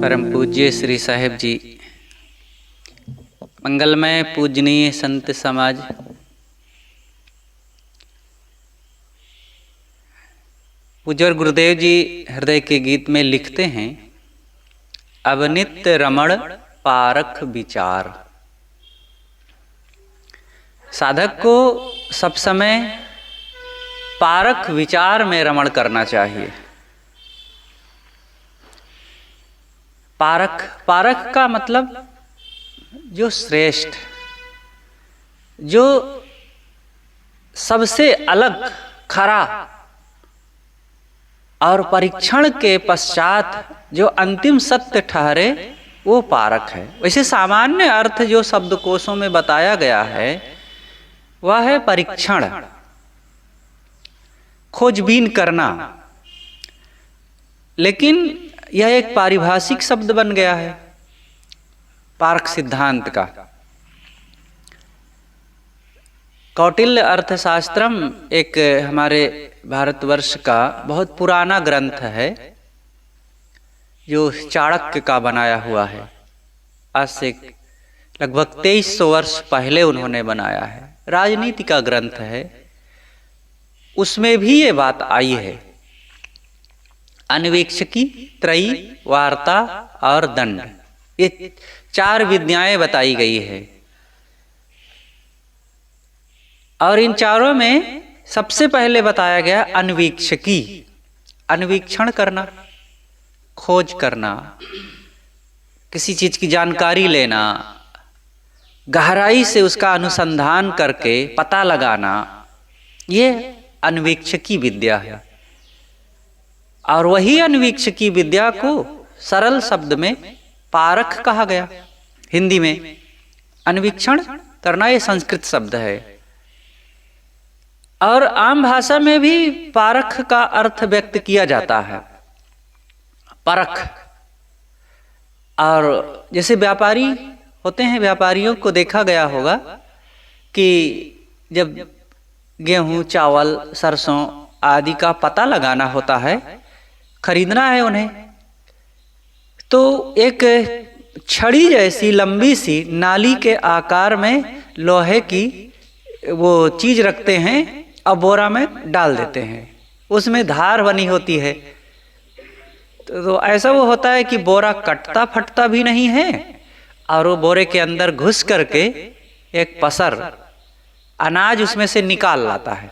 परम पूज्य श्री साहेब जी, मंगलमय पूजनीय संत समाज, पूज्य गुरुदेव जी हृदय के गीत में लिखते हैं, अवनित रमण पारख विचार। साधक को सब समय पारख विचार में रमण करना चाहिए। पारख का मतलब जो श्रेष्ठ, जो सबसे अलग, खरा और परीक्षण के पश्चात जो अंतिम सत्य ठहरे, वो पारख है। वैसे सामान्य अर्थ जो शब्दकोशों में बताया गया है वह है परीक्षण, खोजबीन करना, लेकिन यह एक पारिभाषिक शब्द बन गया है पारख सिद्धांत का। कौटिल्य अर्थशास्त्रम एक हमारे भारतवर्ष का बहुत पुराना ग्रंथ है जो चाणक्य का बनाया हुआ है। आज से लगभग 2300 वर्ष पहले उन्होंने बनाया है। राजनीति का ग्रंथ है, उसमें भी ये बात आई है। अन्वेक्षकी, त्रयी, वार्ता और दंड, ये 4 विद्याएं बताई गई है। और इन चारों में सबसे पहले बताया गया अन्वेक्षकी, अन्वीक्षण करना, खोज करना, किसी चीज की जानकारी लेना, गहराई से उसका अनुसंधान करके पता लगाना, ये अन्वेक्षकी विद्या है। और वही अन्वेक्षकी विद्या को सरल शब्द में पारख कहा गया। हिंदी में अन्वीक्षण करना ये संस्कृत शब्द है, और आम भाषा में भी पारख का अर्थ व्यक्त किया जाता है, परख। और जैसे व्यापारी होते हैं, व्यापारियों को देखा गया होगा कि जब गेहूं, चावल, सरसों आदि का पता लगाना होता है, खरीदना है उन्हें, तो एक छड़ी जैसी लंबी सी नाली के आकार में लोहे की वो चीज रखते हैं और बोरा में डाल देते हैं। उसमें धार बनी होती है, तो ऐसा वो होता है कि बोरा कटता फटता भी नहीं है, और वो बोरे के अंदर घुस करके एक पसर अनाज उसमें से निकाल लाता है,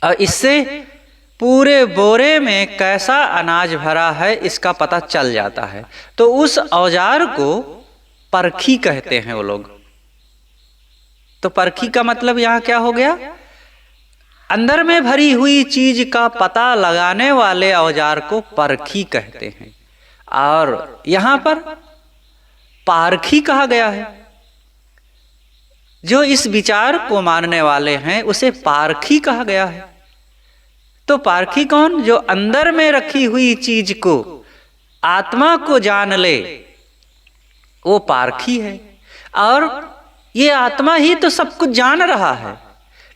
और इससे पूरे बोरे में कैसा अनाज भरा है इसका पता चल जाता है। तो उस औजार को परखी कहते हैं वो लोग। तो परखी का मतलब यहाँ क्या हो गया? अंदर में भरी हुई चीज का पता लगाने वाले औजार को परखी कहते हैं, और यहाँ पर पारखी कहा गया है। जो इस विचार को मानने वाले हैं उसे पारखी कहा गया है। तो पारखी कौन? जो अंदर में रखी हुई चीज को, आत्मा को जान ले, वो पारखी है। और ये आत्मा ही तो सब कुछ जान रहा है,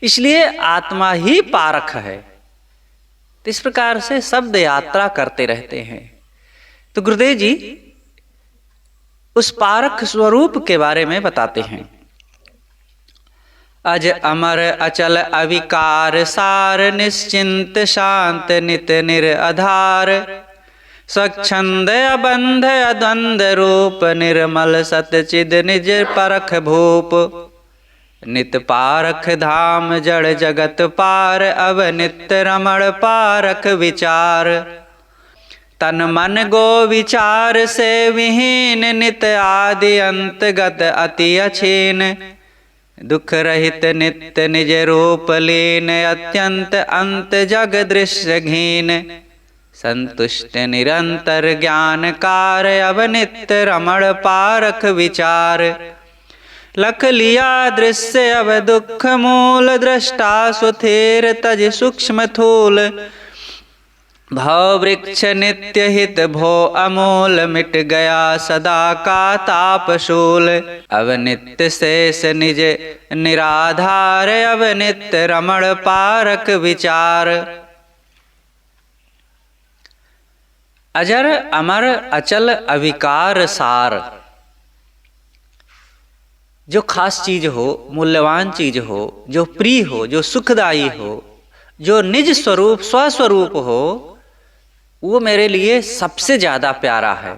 इसलिए आत्मा ही पारख है। तो इस प्रकार से शब्द यात्रा करते रहते हैं। तो गुरुदेव जी उस पारख स्वरूप के बारे में बताते हैं। अज अमर अचल अविकार सार, निश्चिंत शांत नित निराधार, स्वच्छंद अबंध अद्वंद रूप, निर्मल सतचिद निज परख भूप, नित पारख धाम जड़ जगत पार, अब नित्य रमण पारख विचार, तन मन गो विचार से विहीन, नित आदि अंत गत अति अछीन, दुख रहित नित्य निज रूप लीन, अत्यंत अंत जग दृश्य घीन, संतुष्ट निरंतर ज्ञान कार, अब नित्य रमण पारख विचार, लख लिया दृश्य अब दुख मूल, दृष्टा सुथेर तज सूक्ष्म थूल, भव वृक्ष नित्य हित भो अमूल, मिट गया सदा का ताप शूल, अब नित्य शेष निज निराधार, अब नित्य रमण पारख विचार। अजर अमर अचल अविकार सार। जो खास चीज हो, मूल्यवान चीज हो, जो प्रिय हो, जो सुखदायी हो, जो निज स्वरूप स्वस्वरूप हो, वो मेरे लिए सबसे ज्यादा प्यारा है,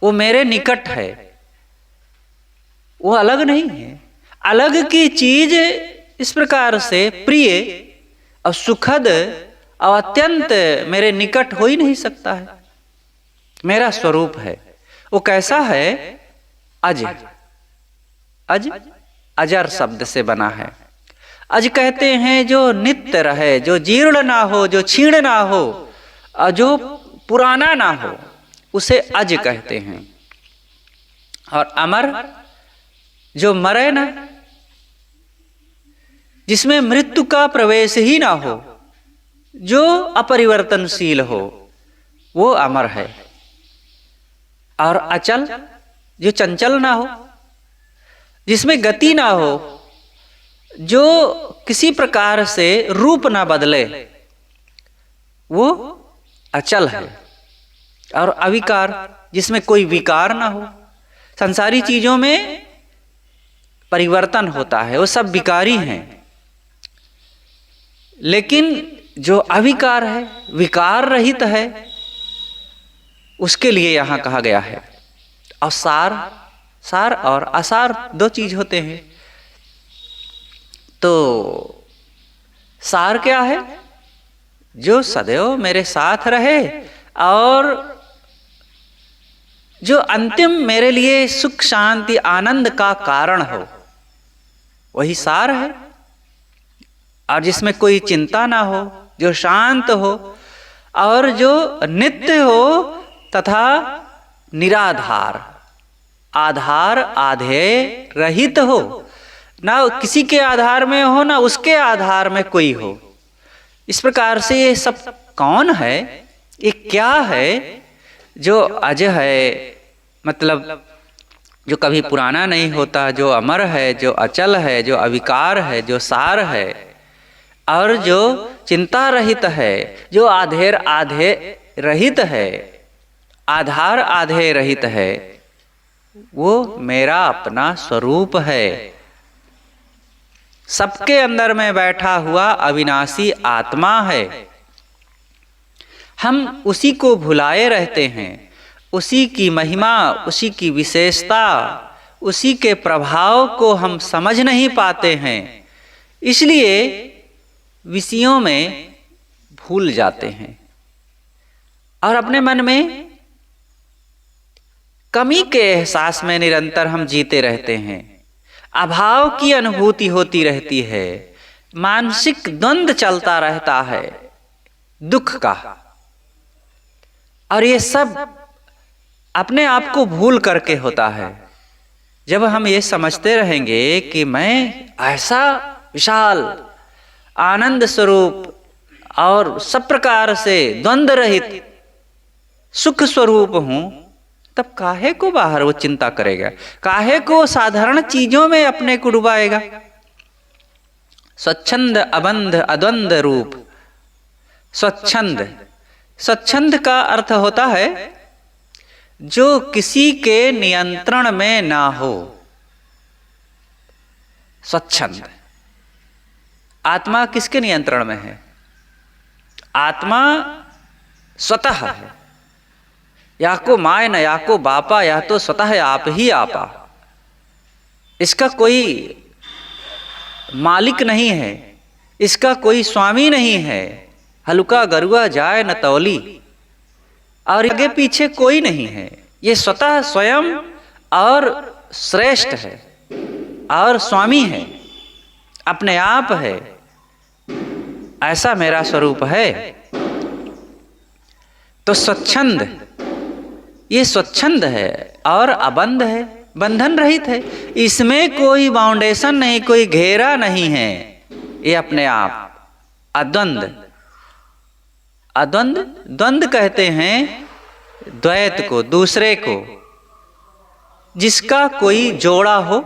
वो मेरे निकट है, वो अलग नहीं है। अलग की चीज इस प्रकार से प्रिय और सुखद और अत्यंत मेरे निकट हो ही नहीं सकता है। मेरा स्वरूप है। वो कैसा है? अज। अज अजर शब्द से बना है। अज कहते हैं जो नित्य रहे, जो जीर्ण ना हो, जो क्षीण ना हो और जो पुराना ना हो, उसे अज कहते हैं। और अमर जो मरे ना, जिसमें मृत्यु का प्रवेश ही ना हो, जो अपरिवर्तनशील हो, वो अमर है। और अचल जो चंचल ना हो, जिसमें गति ना हो, जो किसी प्रकार से रूप ना बदले, वो अचल है। और अविकार जिसमें कोई विकार ना हो। संसारी चीजों में परिवर्तन होता है, वो सब विकारी हैं। लेकिन जो अविकार है, विकार रहित है, उसके लिए यहां कहा गया है। और सार और असार दो चीज होते हैं। तो सार क्या है? जो सदैव मेरे साथ रहे और जो अंतिम मेरे लिए सुख शांति आनंद का कारण हो, वही सार है। और जिसमें कोई चिंता ना हो, जो शांत हो और जो नित्य हो तथा निराधार, आधार आधेय रहित हो, ना किसी के आधार में हो, ना उसके आधार में कोई हो। इस प्रकार से ये सब कौन है? ये क्या है जो अज है? मतलब जो कभी पुराना नहीं होता, जो अमर है, जो अचल है, जो अविकार है, जो सार है और जो चिंता रहित है, जो आधेर आधे रहित है, आधार आधे रहित है, वो मेरा अपना स्वरूप है। सबके अंदर में बैठा हुआ अविनाशी आत्मा है। हम उसी को भुलाए रहते हैं, उसी की महिमा, उसी की विशेषता, उसी के प्रभाव को हम समझ नहीं पाते हैं। इसलिए विषयों में भूल जाते हैं और अपने मन में कमी के एहसास में निरंतर हम जीते रहते हैं। अभाव की अनुभूति होती रहती है, मानसिक द्वंद्व चलता रहता है दुख का। और ये सब अपने आप को भूल करके होता है। जब हम ये समझते रहेंगे कि मैं ऐसा विशाल आनंद स्वरूप और सब प्रकार से द्वंद्व रहित सुख स्वरूप हूं, तब काहे को बाहर वो चिंता करेगा? काहे को साधारण चीजों में अपने को डुबाएगा? स्वच्छंद अबंध अद्वंद रूप। स्वच्छंद, स्वच्छंद का अर्थ होता है जो किसी के नियंत्रण में ना हो। स्वच्छंद। आत्मा किसके नियंत्रण में है? आत्मा स्वतः है। या को माय न या को बापा, या तो स्वतः आप ही आपा। इसका कोई मालिक नहीं है, इसका कोई स्वामी नहीं है। हलुका गरुआ जाए न तौली, और आगे पीछे कोई नहीं है। ये स्वतः स्वयं और श्रेष्ठ है और स्वामी है, अपने आप है। ऐसा मेरा स्वरूप है। तो स्वच्छंद, ये स्वच्छंद है और अबंध है, बंधन रहित है। इसमें कोई बाउंडेशन नहीं, कोई घेरा नहीं है। ये अपने आप अद्वंद। अद्वंद, द्वंद कहते हैं द्वैत को, दूसरे को, जिसका कोई जोड़ा हो।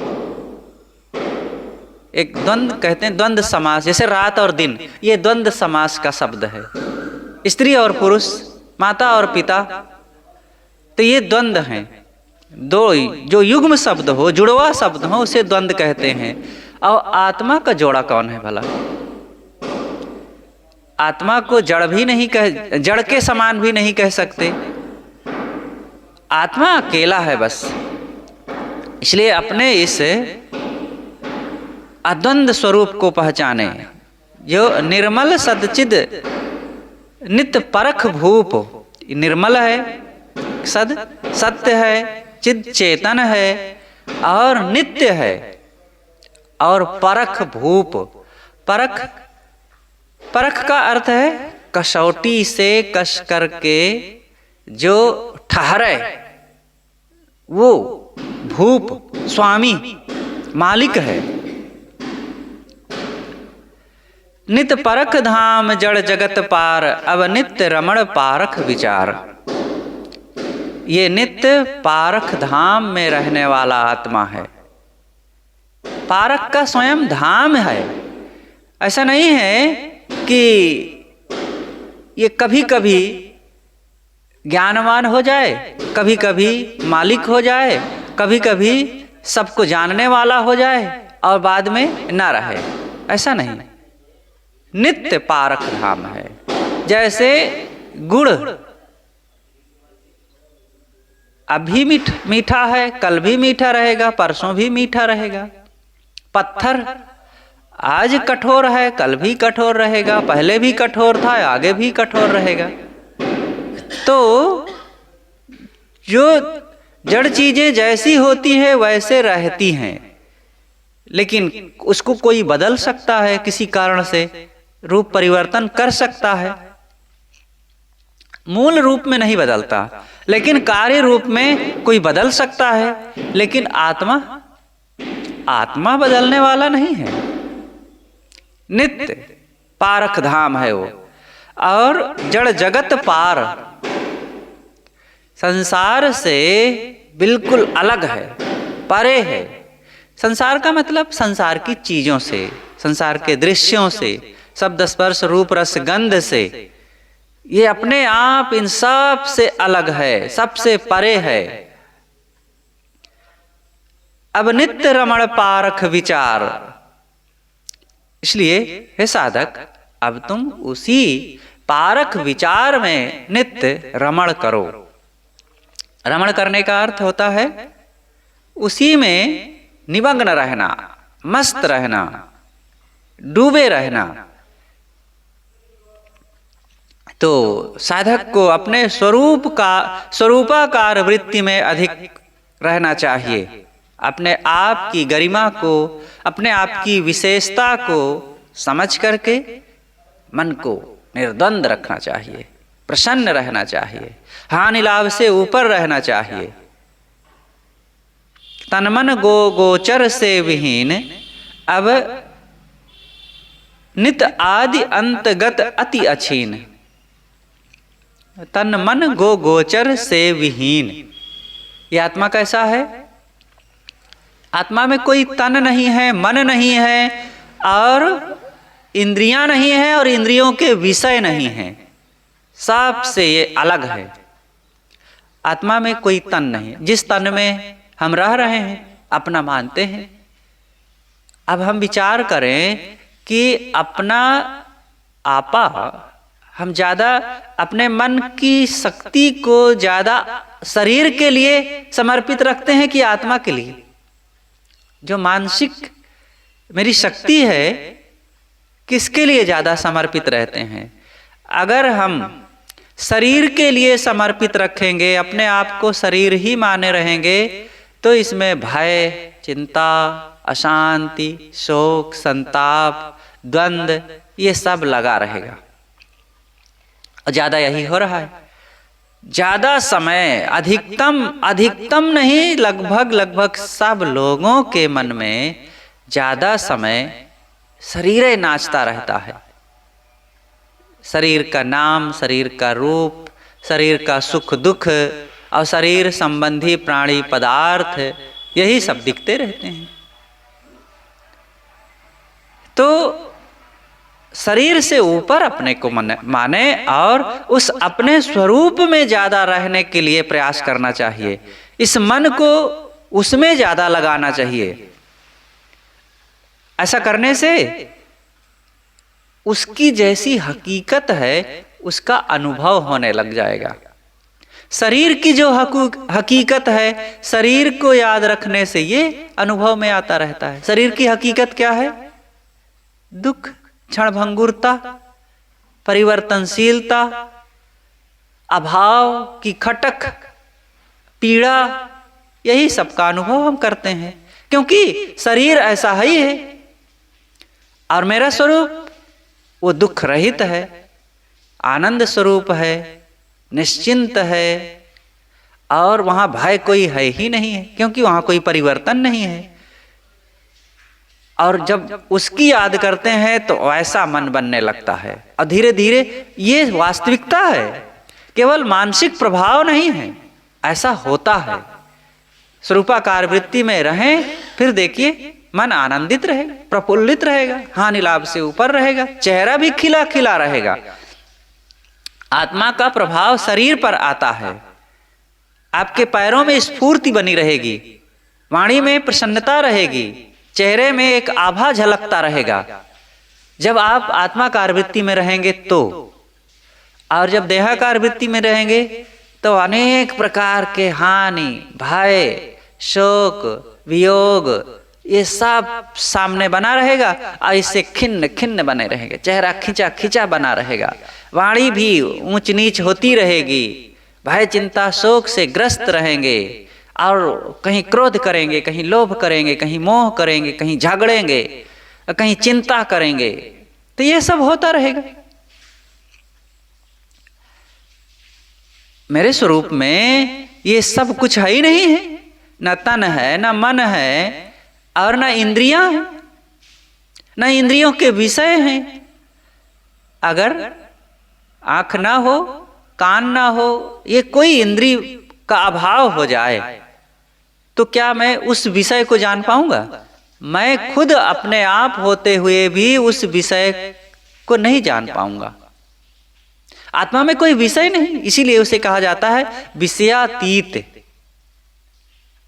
एक द्वंद कहते हैं, द्वंद समास, जैसे रात और दिन, ये द्वंद समास का शब्द है। स्त्री और पुरुष, माता और पिता, तो ये द्वंद्व हैं, दो जो युग्म शब्द हो, जुड़वा शब्द हो, उसे द्वंद्व कहते हैं। और आत्मा का जोड़ा कौन है भला? आत्मा को जड़ भी नहीं कह, जड़ के समान भी नहीं कह सकते। आत्मा अकेला है बस। इसलिए अपने इस अद्वंद स्वरूप को पहचाने, जो निर्मल सदचिद नित्य परख भूप। निर्मल है, सद सत्य है, चिद चेतन है और नित्य है, और परख भूप। परख, परख का अर्थ है कसौटी से कस करके जो ठहरे, वो भूप स्वामी मालिक है। नित परख धाम जड़ जगत पार, अब नित्य रमण पारख विचार। ये नित्य पारख धाम में रहने वाला आत्मा है। पारख का स्वयं धाम है। ऐसा नहीं है कि ये कभी कभी ज्ञानवान हो जाए, कभी कभी मालिक हो जाए, कभी कभी सबको जानने वाला हो जाए और बाद में ना रहे। ऐसा नहीं, नित्य पारख धाम है। जैसे गुड़ अभी मीठा है, कल भी मीठा रहेगा, परसों भी मीठा रहेगा। पत्थर आज कठोर है, कल भी कठोर रहेगा, पहले भी कठोर था, आगे भी कठोर रहेगा। तो जो जड़ चीजें जैसी होती है वैसे रहती हैं, लेकिन उसको कोई बदल सकता है, किसी कारण से रूप परिवर्तन कर सकता है। मूल रूप में नहीं बदलता, लेकिन कार्य रूप में कोई बदल सकता है। लेकिन आत्मा बदलने वाला नहीं है। नित्य पारख धाम है वो, और जड़ जगत पार, संसार से बिल्कुल अलग है, परे है। संसार का मतलब संसार की चीजों से, संसार के दृश्यों से, शब्द स्पर्श रूप रस गंध से। ये अपने आप इन सब से अलग है, सबसे परे है। अब नित्य रमण पारख विचार। इसलिए हे साधक, अब तुम उसी पारख विचार में नित्य रमण करो। रमण करने का अर्थ होता है उसी में निमग्न रहना, मस्त रहना, डूबे रहना। तो साधक को अपने स्वरूपाकार वृत्ति में अधिक रहना चाहिए। अपने आप की गरिमा को, अपने आप की विशेषता को समझ करके मन को निर्द्वंद रखना चाहिए, प्रसन्न रहना चाहिए, हानि लाभ से ऊपर रहना चाहिए। तन मन गोचर से विहीन, अब नित आदि अंतगत अति अछीन। तन मन गोचर से विहीन। ये आत्मा कैसा है? आत्मा में कोई तन नहीं है, मन नहीं है, और इंद्रियां नहीं है, और इंद्रियों के विषय नहीं है। सबसे ये अलग है। आत्मा में कोई तन नहीं। जिस तन में हम रह रहे हैं, अपना मानते हैं। अब हम विचार करें कि अपना आपा हम ज़्यादा अपने मन की शक्ति को ज़्यादा शरीर के लिए समर्पित रखते हैं कि आत्मा के लिए? जो मानसिक मेरी शक्ति है, किसके लिए ज़्यादा समर्पित रहते हैं? अगर हम शरीर के लिए समर्पित रखेंगे, अपने आप को शरीर ही माने रहेंगे, तो इसमें भय, चिंता, अशांति, शोक, संताप, द्वंद्व, ये सब लगा रहेगा। और ज़्यादा यही हो रहा है। ज़्यादा समय, अधिकतम नहीं, लगभग सब लोगों के मन में ज़्यादा समय शरीर नाचता रहता है। शरीर का नाम, शरीर का रूप, शरीर का सुख दुख और शरीर संबंधी प्राणी पदार्थ, यही सब दिखते रहते हैं। तो शरीर से ऊपर अपने को माने और उस अपने स्वरूप में ज्यादा रहने के लिए प्रयास करना चाहिए। इस मन को उसमें ज्यादा लगाना चाहिए। ऐसा करने से उसकी जैसी हकीकत है उसका अनुभव होने लग जाएगा। शरीर की जो हकीकत है, शरीर को याद रखने से ये अनुभव में आता रहता है। शरीर की हकीकत क्या है? दुख, क्षणभंगुरता, परिवर्तनशीलता, अभाव की खटक, पीड़ा, यही सबका अनुभव हम करते हैं, क्योंकि शरीर ऐसा ही है। और मेरा स्वरूप वो दुख रहित है, आनंद स्वरूप है, निश्चिंत है, और वहां भय कोई है ही नहीं है, क्योंकि वहां कोई परिवर्तन नहीं है। और जब उसकी याद करते हैं तो ऐसा मन बनने लगता है, और धीरे धीरे ये वास्तविकता है, केवल मानसिक प्रभाव नहीं है, ऐसा होता है। स्वरूपाकार वृत्ति में रहें, फिर देखिए मन आनंदित रहेगा, प्रफुल्लित रहेगा, हानि लाभ से ऊपर रहेगा, चेहरा भी खिला खिला रहेगा। आत्मा का प्रभाव शरीर पर आता है, आपके पैरों में स्फूर्ति बनी रहेगी, वाणी में प्रसन्नता रहेगी, चेहरे में एक आभा झलकता रहेगा। जब आप आत्माकार वृत्ति में रहेंगे तो, और जब देहाकार वृत्ति में रहेंगे तो अनेक प्रकार के हानि, भय, शोक, वियोग, ये सब सामने बना रहेगा, और इससे खिन्न खिन्न बने रहेंगे, चेहरा खिंचा खिंचा बना रहेगा, वाणी भी ऊंच नीच होती रहेगी, भय चिंता शोक से ग्रस्त रहेंगे, और कहीं क्रोध करेंगे, कहीं लोभ करेंगे, कहीं मोह करेंगे, कहीं झगड़ेंगे, कहीं चिंता करेंगे, तो ये सब होता रहेगा। मेरे स्वरूप में ये सब कुछ है ही नहीं है, न तन है, न मन है, और न इंद्रियां हैं, न इंद्रियों के विषय हैं। अगर आंख ना हो, कान ना हो, ये कोई इंद्रिय का अभाव हो जाए, तो क्या मैं उस विषय को जान पाऊंगा? मैं खुद अपने आप होते हुए भी उस विषय को नहीं जान पाऊंगा। आत्मा में कोई विषय नहीं, इसीलिए उसे कहा जाता है विषयातीत।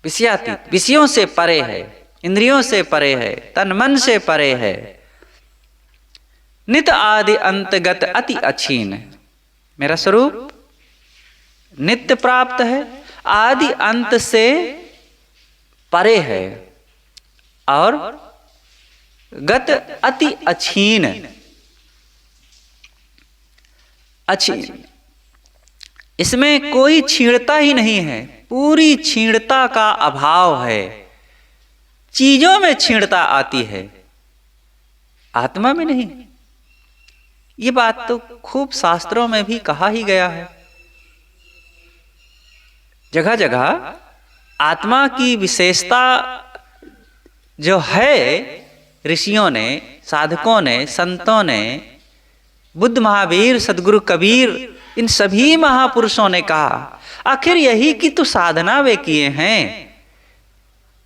विषयातीत, विषयों से परे है, इंद्रियों से परे है, तन मन से परे है। नित आदि अंतगत अति अछीन, मेरा स्वरूप नित्य प्राप्त है, आदि अंत से परे है, और गत अति अछीन। अछीन, इसमें कोई छीणता ही नहीं है, पूरी छीणता का अभाव है। चीजों में छीणता आती है, आत्मा में नहीं। ये बात तो खूब शास्त्रों में भी कहा ही गया है। जगह जगह आत्मा की विशेषता जो है, ऋषियों ने, साधकों ने, संतों ने, बुद्ध महावीर, सदगुरु कबीर, इन सभी महापुरुषों ने कहा, आखिर यही की तो साधना वे किए हैं।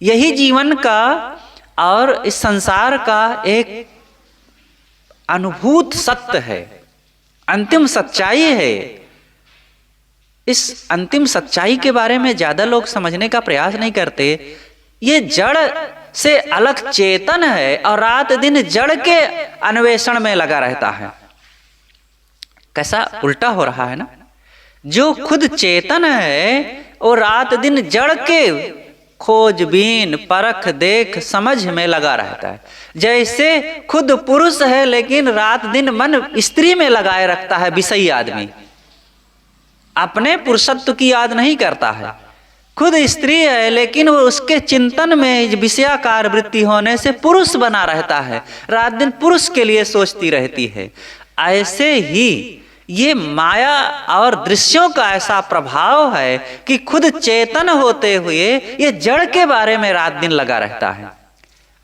यही जीवन का और इस संसार का एक अनुभूत सत्य है, अंतिम सच्चाई है। इस अंतिम सच्चाई के बारे में ज्यादा लोग समझने का प्रयास नहीं करते। ये जड़ से अलग चेतन है, और रात दिन जड़ के अन्वेषण में लगा रहता है। कैसा उल्टा हो रहा है ना? जो खुद चेतन है वो रात दिन जड़ के खोजबीन, परख, देख, समझ में लगा रहता है। जैसे खुद पुरुष है लेकिन रात दिन मन स्त्री में लगाए रखता है विषयी आदमी, अपने पुरुषत्व की याद नहीं करता है। खुद स्त्री है लेकिन वो उसके चिंतन में विषयाकार वृत्ति होने से पुरुष बना रहता है, रात दिन पुरुष के लिए सोचती रहती है। ऐसे ही ये माया और दृश्यों का ऐसा प्रभाव है कि खुद चेतन होते हुए ये जड़ के बारे में रात दिन लगा रहता है।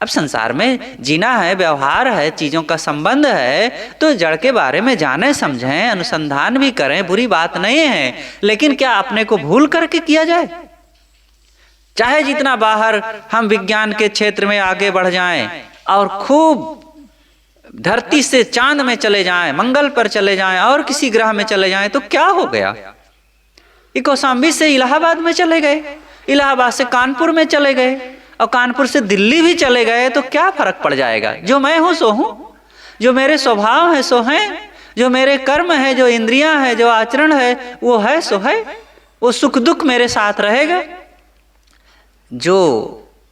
अब संसार में जीना है, व्यवहार है, चीजों का संबंध है, तो जड़ के बारे में जाने, समझें, अनुसंधान भी करें, बुरी बात नहीं है। लेकिन क्या अपने को भूल करके किया जाए? चाहे जितना बाहर हम विज्ञान के क्षेत्र में आगे बढ़ जाएं और खूब धरती से चांद में चले जाएं, मंगल पर चले जाएं और किसी ग्रह में चले जाएं तो क्या हो गया? ये कौशाम्बी से इलाहाबाद में चले गए, इलाहाबाद से कानपुर में चले गए और कानपुर से दिल्ली भी चले गए तो क्या फर्क पड़ जाएगा? जो मैं हूं सो हूं, जो मेरे स्वभाव है सो हैं, जो मेरे कर्म है, जो इंद्रियां है, जो आचरण है वो है सो है। वो सुख दुख मेरे साथ रहेगा। जो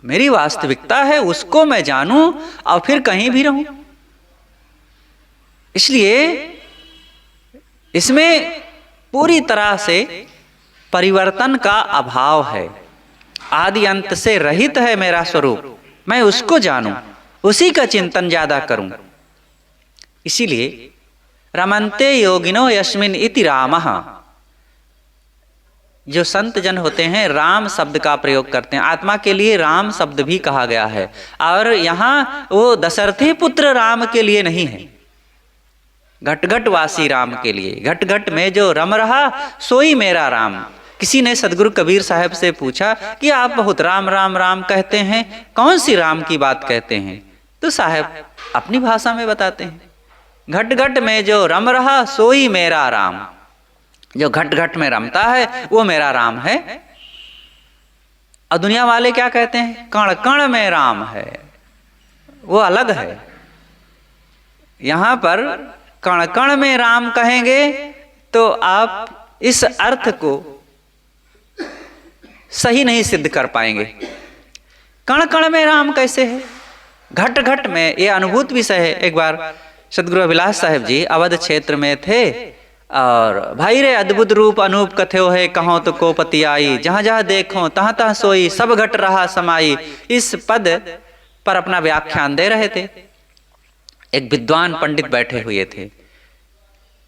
मेरी वास्तविकता है उसको मैं जानूं और फिर कहीं भी रहूं। इसलिए इसमें पूरी तरह से परिवर्तन का अभाव है। आदि अंत से रहित है मेरा स्वरूप, मैं उसको जानूं, उसी का चिंतन ज्यादा करूं। इसीलिए रमन्ते योगिनो यस्मिन् इति रामः, जो संत जन होते हैं राम शब्द का प्रयोग करते हैं। आत्मा के लिए राम शब्द भी कहा गया है और यहाँ वो दशरथी पुत्र राम के लिए नहीं है, घट वासी राम के लिए। घट घट में जो रम रहा सोई मेरा राम। किसी ने सदगुरु कबीर साहब से पूछा कि आप बहुत राम राम राम कहते हैं, कौन सी राम की बात कहते हैं? तो साहब अपनी भाषा में बताते हैं, घट घट में जो रम रहा सोई मेरा राम। जो घट घट में रमता है वो मेरा राम है। और दुनिया वाले क्या कहते हैं? कण कण में राम है, वो अलग है। यहां पर कण कण में राम कहेंगे तो आप इस अर्थ को सही नहीं सिद्ध कर पाएंगे। कण कण में राम कैसे है? घट घट में, ये अनुभूत विषय है। एक बार सदगुरु अभिलाष साहब जी अवध क्षेत्र में थे और भाई रे अद्भुत रूप अनूप कथ्यो है, कहो तो को पति आई, जहां जहां देखो तहां तहां सोई, सब घट रहा समाई। इस पद पर अपना व्याख्यान दे रहे थे। एक विद्वान पंडित बैठे हुए थे,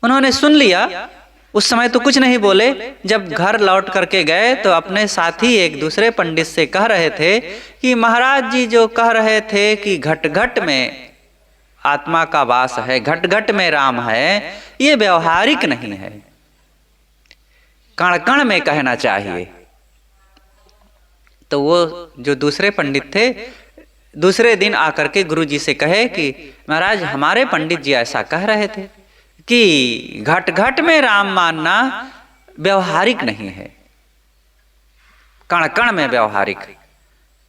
उन्होंने सुन लिया। उस समय तो कुछ नहीं बोले। जब घर लौट करके गए तो अपने साथी एक दूसरे पंडित से कह रहे थे कि महाराज जी जो कह रहे थे कि घट घट में आत्मा का वास है, घट घट में राम है, ये व्यवहारिक नहीं है, कण कण में कहना चाहिए। तो वो जो दूसरे पंडित थे दूसरे दिन आकर के गुरु जी से कहे कि महाराज हमारे पंडित जी ऐसा कह रहे थे कि घट घट में राम मानना व्यवहारिक नहीं है, कण कण में व्यवहारिक।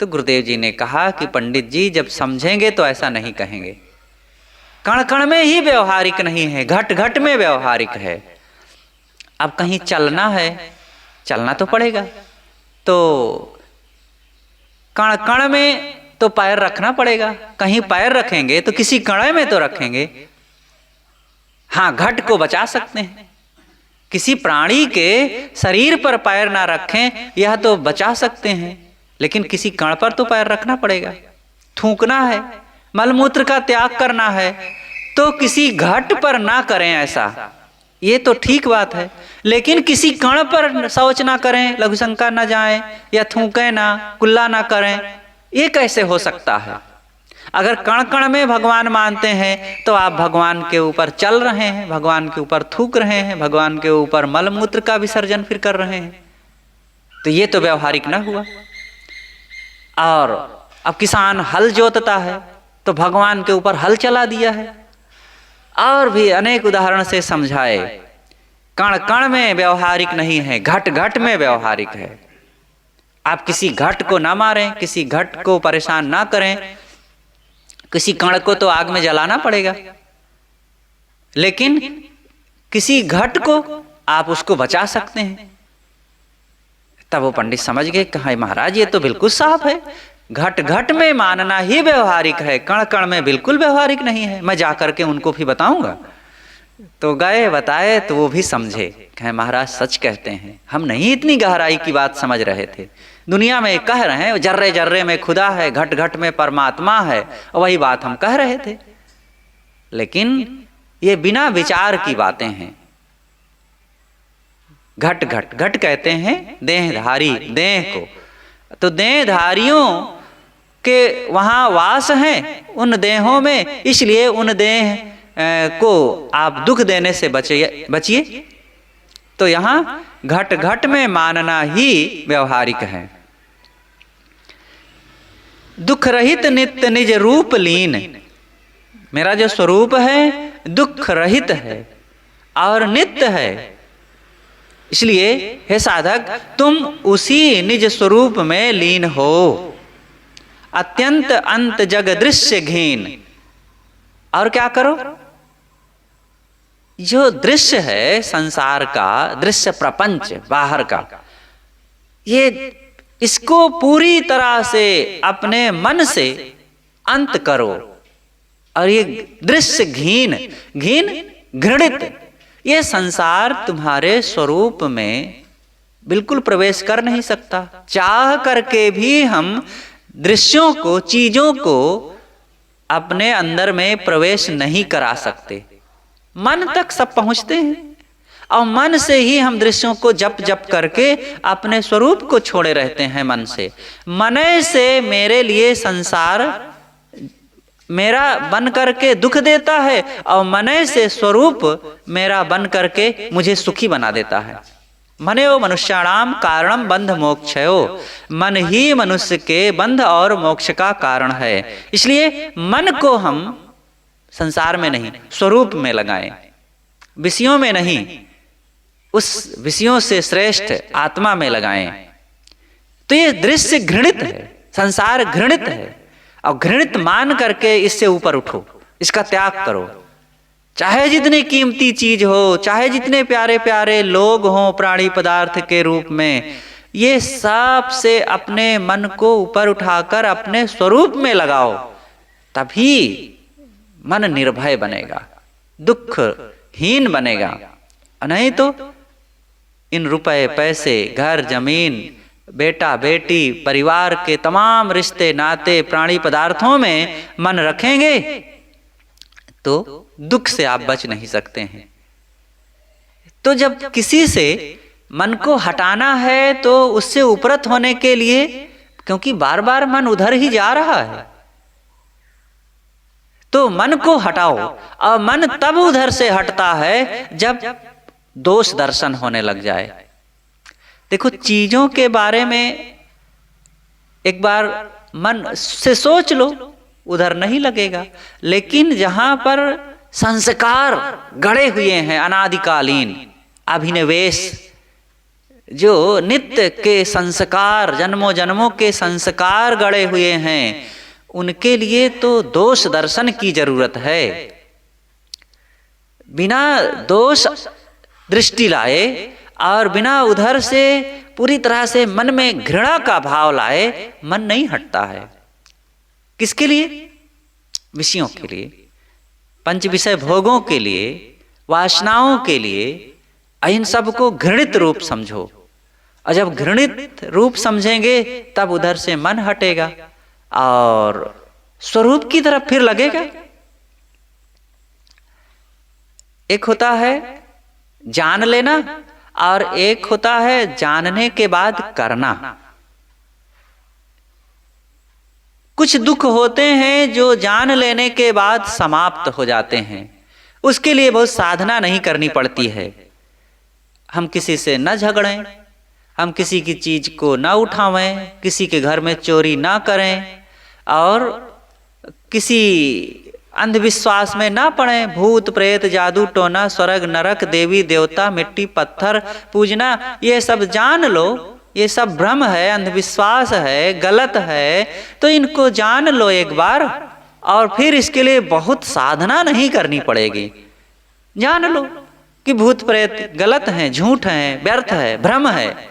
तो गुरुदेव जी ने कहा कि पंडित जी जब समझेंगे तो ऐसा नहीं कहेंगे। कण कण में ही व्यवहारिक नहीं है, घट घट में व्यवहारिक है। अब कहीं चलना है, चलना तो पड़ेगा, तो कण कण में तो पैर रखना पड़ेगा। कहीं पैर रखेंगे तो किसी कण में तो रखेंगे। हाँ, घट को बचा सकते हैं, किसी प्राणी के शरीर पर पैर ना रखें यह तो बचा सकते हैं, लेकिन किसी कण पर तो पैर रखना पड़ेगा। थूकना है, मलमूत्र का त्याग करना है तो किसी घट पर ना करें ऐसा, ये तो ठीक बात है। लेकिन किसी कण पर शौच ना करें, लघुशंका ना जाएं या थूकें ना, कुल्ला ना करें, ये कैसे हो सकता है? अगर कण कण में भगवान मानते हैं तो आप भगवान के ऊपर चल रहे हैं, भगवान के ऊपर थूक रहे हैं, भगवान के ऊपर मलमूत्र का विसर्जन फिर कर रहे हैं, तो ये तो व्यवहारिक ना हुआ। और अब किसान हल जोतता है तो भगवान के ऊपर हल चला दिया है। और भी अनेक उदाहरण से समझाए, कण कण में व्यवहारिक नहीं है, घट घट में व्यवहारिक है। आप किसी घट को ना मारें, किसी घट को परेशान ना करें। किसी कण को तो आग में जलाना पड़ेगा, लेकिन किसी घट को आप उसको बचा सकते हैं। तब वो पंडित समझ गए, कहा महाराज ये तो बिल्कुल साफ है, घट घट में मानना ही व्यवहारिक है, कण कण में बिल्कुल व्यवहारिक नहीं है। मैं जाकर के उनको भी बताऊंगा। तो गए, बताए तो वो भी समझे, कहे महाराज सच कहते हैं, हम नहीं इतनी गहराई की बात समझ रहे थे। दुनिया में कह रहे हैं जर्रे जर्रे में खुदा है, घट घट में परमात्मा है, वही बात हम कह रहे थे, लेकिन ये बिना विचार की बातें हैं। घट घट घट कहते हैं देहधारी, देह को, तो देहधारियों के वहां वास है उन देहों में, इसलिए उन देह को आप दुख देने से बचिए। तो यहां घट घट में मानना ही व्यवहारिक है। दुख रहित नित्य निज रूप लीन, मेरा जो स्वरूप है दुख रहित है और नित्य है। इसलिए हे साधक, तुम उसी निज स्वरूप में लीन हो। अत्यंत अंत जग दृश्य घीन। और क्या करो? जो दृश्य है संसार का, दृश्य प्रपंच बाहर का, ये इसको पूरी तरह से अपने मन से अंत करो। और ये दृश्य घीन, घीन घृणित, ये संसार तुम्हारे स्वरूप में बिल्कुल प्रवेश कर नहीं सकता। चाह करके भी हम दृश्यों को, चीजों को अपने अंदर में प्रवेश नहीं करा सकते। मन तक सब पहुंचते हैं और मन से ही हम दृश्यों को जप जप करके अपने स्वरूप को छोड़े रहते हैं। मन से, मने से मेरे लिए संसार मेरा बन करके दुख देता है और मने से स्वरूप मेरा बन करके मुझे सुखी बना देता है। मनेओ मनुष्याणाम कारणम बंध मोक्षयो। मन ही मनुष्य के बंध और मोक्ष का कारण है। इसलिए मन को हम संसार में नहीं, स्वरूप में लगाएं, विषयों में नहीं, उस विषयों से श्रेष्ठ आत्मा में लगाएं। तो ये दृश्य घृणित है, संसार घृणित है, और घृणित मान करके इससे ऊपर उठो, इसका त्याग करो। चाहे जितनी कीमती चीज हो, चाहे जितने प्यारे प्यारे लोग हों प्राणी पदार्थ के रूप में, ये सब से अपने मन को ऊपर उठाकर अपने स्वरूप में लगाओ, तभी मन निर्भय बनेगा, दुखहीन बनेगा। नहीं तो इन रुपए पैसे, घर जमीन, बेटा बेटी, परिवार के तमाम रिश्ते नाते, प्राणी पदार्थों में मन रखेंगे तो दुख से आप बच नहीं सकते हैं। तो जब किसी से मन को हटाना है तो उससे उपरत होने के लिए, क्योंकि बार बार मन उधर ही जा रहा है, तो मन को हटाओ। और मन तब उधर से हटता है जब दोष दर्शन होने लग जाए। देखो, चीजों के बारे में एक बार मन से सोच लो, उधर नहीं लगेगा। लेकिन जहां पर संस्कार गड़े हुए हैं अनादिकालीन, अभिनिवेश, जो नित्य के संस्कार, जन्मों जन्मों के संस्कार गड़े हुए हैं, उनके लिए तो दोष दर्शन की जरूरत है। बिना दोष दृष्टि लाए और बिना उधर से पूरी तरह से मन में घृणा का भाव लाए मन नहीं हटता है। किसके लिए? विषयों के लिए, पंच विषय भोगों के लिए, वासनाओं के लिए। इन सब को घृणित रूप समझो, और जब घृणित रूप समझेंगे तब उधर से मन हटेगा और स्वरूप की तरफ फिर लगेगा। एक होता है जान लेना और एक होता है जानने के बाद करना। कुछ दुख होते हैं जो जान लेने के बाद समाप्त हो जाते हैं, उसके लिए बहुत साधना नहीं करनी पड़ती है। हम किसी से न झगड़ें, हम किसी की चीज को न उठावें, किसी के घर में चोरी ना करें, और किसी अंधविश्वास में ना पड़े। भूत प्रेत जादू टोना स्वर्ग नरक देवी देवता मिट्टी पत्थर पूजना, ये सब जान लो, ये सब भ्रम है, अंधविश्वास है, गलत है। तो इनको जान लो एक बार, और फिर इसके लिए बहुत साधना नहीं करनी पड़ेगी। जान लो कि भूत प्रेत गलत हैं, झूठ हैं, व्यर्थ है, भ्रम है।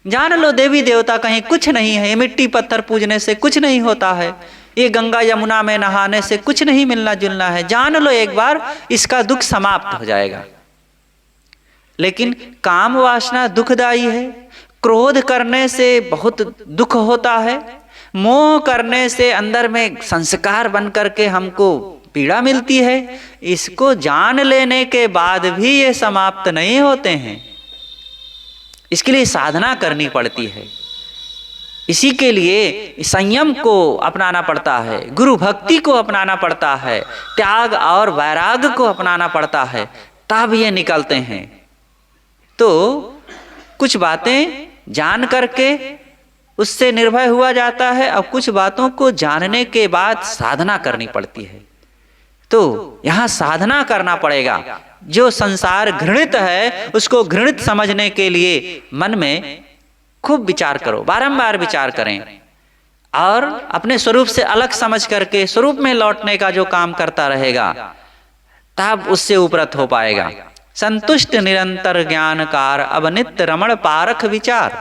जान लो देवी देवता कहीं कुछ नहीं है, मिट्टी पत्थर पूजने से कुछ नहीं होता है, ये गंगा यमुना में नहाने से कुछ नहीं मिलना जुलना है। जान लो एक बार, इसका दुख समाप्त हो जाएगा। लेकिन काम वासना दुखदायी है, क्रोध करने से बहुत दुख होता है, मोह करने से अंदर में संस्कार बन करके हमको पीड़ा मिलती है। इसको जान लेने के बाद भी ये समाप्त नहीं होते हैं, इसके लिए साधना करनी पड़ती है। इसी के लिए संयम को अपनाना पड़ता है, गुरु भक्ति को अपनाना पड़ता है, त्याग और वैराग्य को अपनाना पड़ता है, तब ये निकलते हैं। तो कुछ बातें जान करके उससे निर्भय हुआ जाता है, और कुछ बातों को जानने के बाद साधना करनी पड़ती है। तो यहाँ साधना करना पड़ेगा। जो संसार घृणित है उसको घृणित समझने के लिए मन में खूब विचार करो, बारंबार विचार करें, और अपने स्वरूप से अलग समझ करके स्वरूप में लौटने का जो काम करता रहेगा तब उससे उपरत हो पाएगा। संतुष्ट निरंतर ज्ञानकार अब नित्य रमण पारख विचार।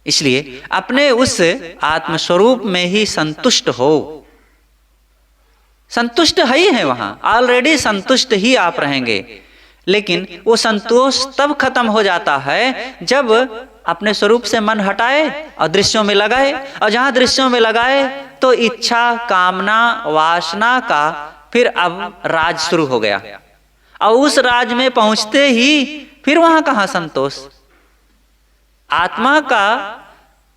इसलिए अपने उस आत्मस्वरूप में ही संतुष्ट हो। संतुष्ट ही है, वहां ऑलरेडी संतुष्ट ही आप रहेंगे, लेकिन वो संतोष तब खत्म हो जाता है जब अपने स्वरूप से मन हटाए और दृश्यों में लगाए, और जहां दृश्यों में लगाए तो इच्छा, कामना, वासना का फिर अब राज शुरू हो गया, और उस राज में पहुंचते ही फिर वहां कहां संतोष।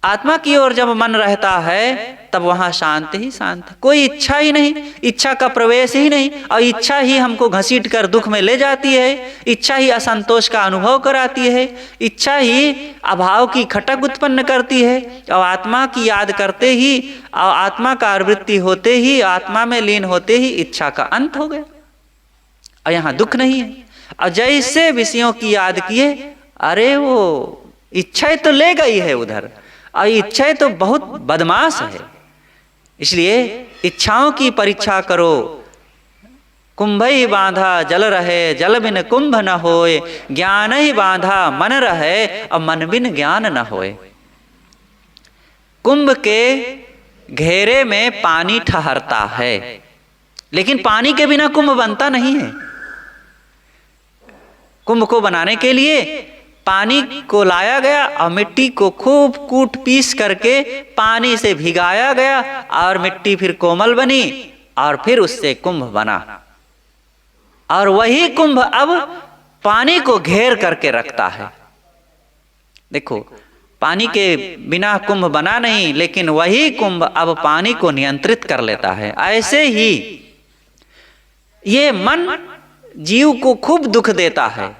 आत्मा की ओर जब मन रहता है तब वहां शांत ही शांत, कोई इच्छा ही नहीं, इच्छा का प्रवेश ही नहीं, और इच्छा ही हमको घसीट कर दुख में ले जाती है, इच्छा ही असंतोष का अनुभव कराती है, इच्छा ही अभाव की खटक उत्पन्न करती है, और आत्मा की याद करते ही और आत्मा का आवृत्ति होते ही, आत्मा में लीन होते ही इच्छा का अंत हो गया, और यहाँ दुख नहीं है। और जैसे विषयों की याद किए, अरे वो इच्छाएं तो ले गई है उधर, और इच्छाएं तो बहुत बदमाश है। इसलिए इच्छाओं की परीक्षा करो। कुंभ ही बांधा जल रहे, जल बिन कुंभ न होए, ज्ञान ही बांधा मन रहे, और मन बिन ज्ञान न होए। कुंभ के घेरे में पानी ठहरता है, लेकिन पानी के बिना कुंभ बनता नहीं है। कुंभ को बनाने के लिए पानी को लाया गया और मिट्टी को खूब कूट पीस करके पानी से भिगाया गया, और मिट्टी फिर कोमल बनी, और फिर उससे कुंभ बना। और वही कुंभ अब पानी को घेर करके रखता है। देखो, पानी के बिना कुंभ बना नहीं, लेकिन वही कुंभ अब पानी को नियंत्रित कर लेता है। ऐसे ही ये मन जीव को खूब दुख देता है,